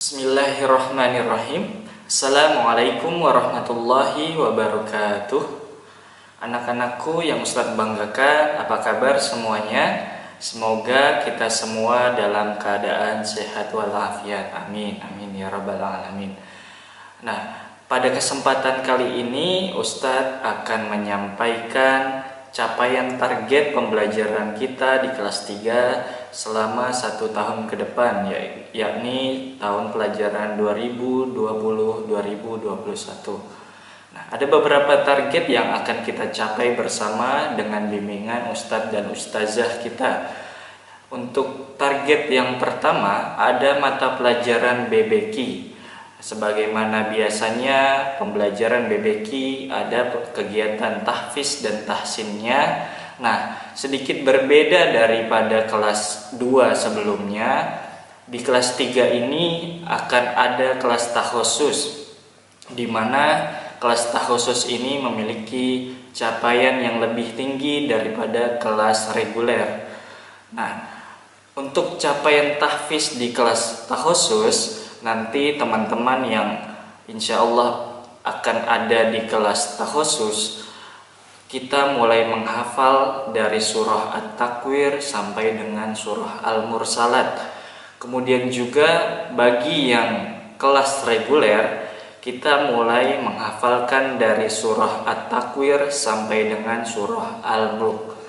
Bismillahirrahmanirrahim. Assalamualaikum warahmatullahi wabarakatuh. Anak-anakku yang Ustadz banggakan, apa kabar semuanya? Semoga kita semua dalam keadaan sehat walafiat. Amin, amin ya rabbal alamin. Nah, pada kesempatan kali ini Ustadz akan menyampaikan capaian target pembelajaran kita di kelas 3 selama 1 tahun ke depan, yakni tahun pelajaran 2020-2021. Nah, ada beberapa target yang akan kita capai bersama dengan bimbingan Ustadz dan Ustazah kita. Untuk target yang pertama ada mata pelajaran BBQ. Sebagaimana biasanya pembelajaran BBQ ada kegiatan tahfiz dan tahsinnya. Nah, sedikit berbeda daripada kelas 2 sebelumnya. Di kelas 3 ini akan ada kelas takhusus, di mana kelas takhusus ini memiliki capaian yang lebih tinggi daripada kelas reguler. Nah, untuk capaian tahfiz di kelas takhusus, nanti teman-teman yang insya Allah akan ada di kelas takhusus, kita mulai menghafal dari surah At-Takwir sampai dengan surah Al-Mursalat. Kemudian juga bagi yang kelas reguler, kita mulai menghafalkan dari surah At-Takwir sampai dengan surah Al-Mulk.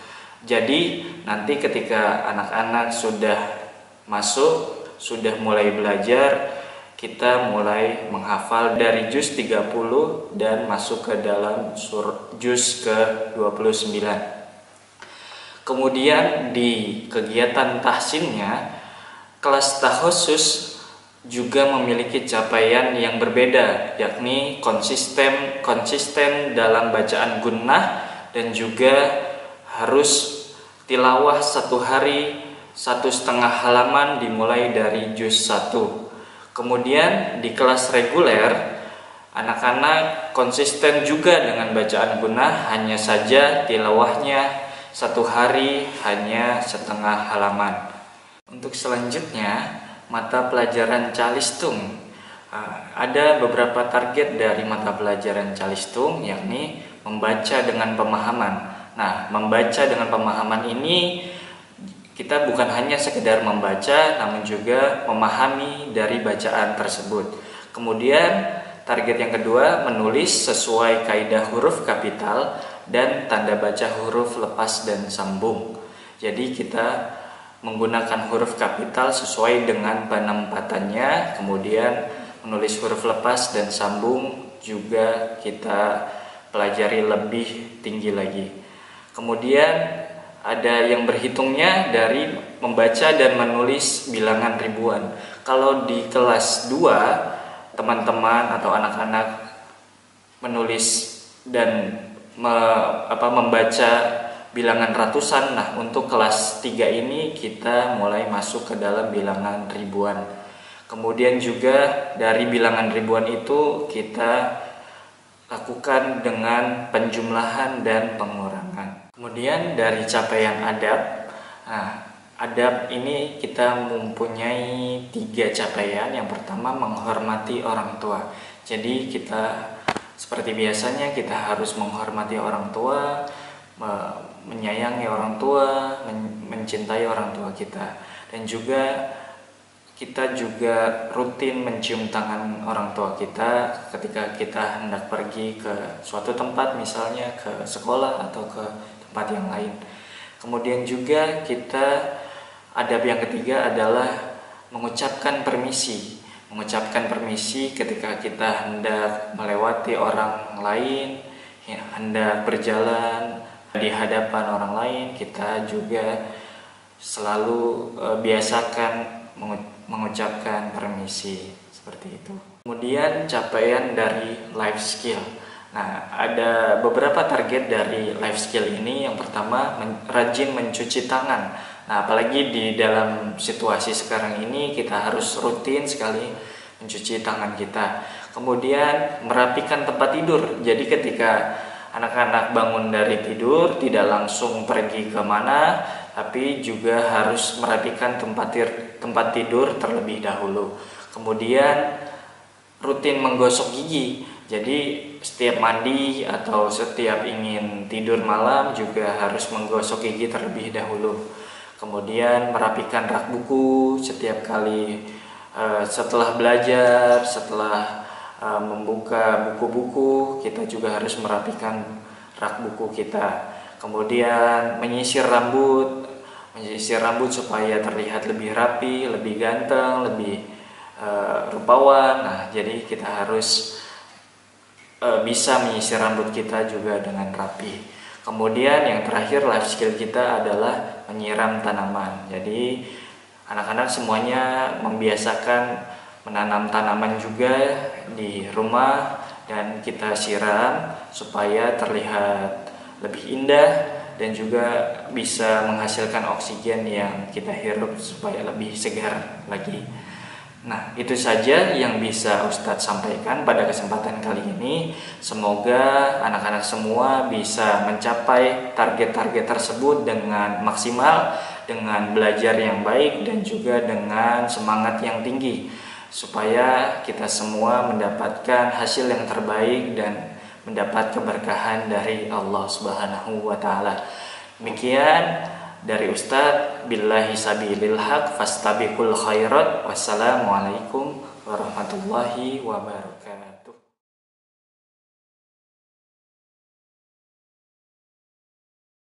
Jadi nanti ketika anak-anak sudah masuk, sudah mulai belajar, kita mulai menghafal dari juz 30 dan masuk ke dalam juz ke-29. Kemudian di kegiatan tahsinnya, kelas takhusus juga memiliki capaian yang berbeda, yakni konsisten dalam bacaan gunnah dan juga harus tilawah 1 hari 1,5 halaman dimulai dari juz 1. Kemudian di kelas reguler, anak-anak konsisten juga dengan bacaan gunnah, hanya saja tilawahnya 1 hari hanya 1/2 halaman. Untuk selanjutnya, mata pelajaran calistung. Ada beberapa target dari mata pelajaran calistung, yakni membaca dengan pemahaman. Nah, membaca dengan pemahaman ini kita bukan hanya sekedar membaca, namun juga memahami dari bacaan tersebut. Kemudian target yang kedua, menulis sesuai kaidah huruf kapital dan tanda baca huruf lepas dan sambung. Jadi kita menggunakan huruf kapital sesuai dengan penempatannya, kemudian menulis huruf lepas dan sambung juga kita pelajari lebih tinggi lagi. Kemudian ada yang berhitungnya dari membaca dan menulis bilangan ribuan. Kalau di kelas 2, teman-teman atau anak-anak menulis dan membaca bilangan ratusan. Nah, untuk kelas 3 ini kita mulai masuk ke dalam bilangan ribuan. Kemudian juga dari bilangan ribuan itu kita lakukan dengan penjumlahan dan pengurangan. Kemudian dari capaian adab, adab ini kita mempunyai 3 capaian. Yang pertama, menghormati orang tua. Jadi kita seperti biasanya kita harus menghormati orang tua, menyayangi orang tua, mencintai orang tua kita. Dan juga kita juga rutin mencium tangan orang tua kita ketika kita hendak pergi ke suatu tempat, misalnya ke sekolah atau ke tempat yang lain. Kemudian juga kita adab yang ketiga adalah mengucapkan permisi. Mengucapkan permisi ketika kita hendak melewati orang lain, hendak berjalan di hadapan orang lain, kita juga selalu biasakan mengucapkan permisi seperti itu. Kemudian capaian dari life skill. Nah, ada beberapa target dari life skill ini. Yang pertama, rajin mencuci tangan. Nah, apalagi di dalam situasi sekarang ini kita harus rutin sekali mencuci tangan kita. Kemudian merapikan tempat tidur. Jadi ketika anak-anak bangun dari tidur, tidak langsung pergi kemana, tapi juga harus merapikan tempat tidur terlebih dahulu. Kemudian rutin menggosok gigi. Jadi setiap mandi atau setiap ingin tidur malam juga harus menggosok gigi terlebih dahulu. Kemudian merapikan rak buku setiap kali setelah belajar, setelah membuka buku-buku, kita juga harus merapikan rak buku kita. Kemudian menyisir rambut supaya terlihat lebih rapi, lebih ganteng, lebih rupawan. Nah, jadi kita harus bisa menyisir rambut kita juga dengan rapi. Kemudian yang terakhir life skill kita adalah menyiram tanaman. Jadi anak-anak semuanya membiasakan menanam tanaman juga di rumah dan kita siram supaya terlihat lebih indah dan juga bisa menghasilkan oksigen yang kita hirup supaya lebih segar lagi. Nah, itu saja yang bisa Ustadz sampaikan pada kesempatan kali ini. Semoga anak-anak semua bisa mencapai target-target tersebut dengan maksimal, dengan belajar yang baik dan juga dengan semangat yang tinggi, supaya kita semua mendapatkan hasil yang terbaik dan mendapat keberkahan dari Allah Subhanahu wa taala. Demikian dari Ustadz, billahi sabilil haq fastabiqul khairat. Wassalamualaikum warahmatullahi wabarakatuh.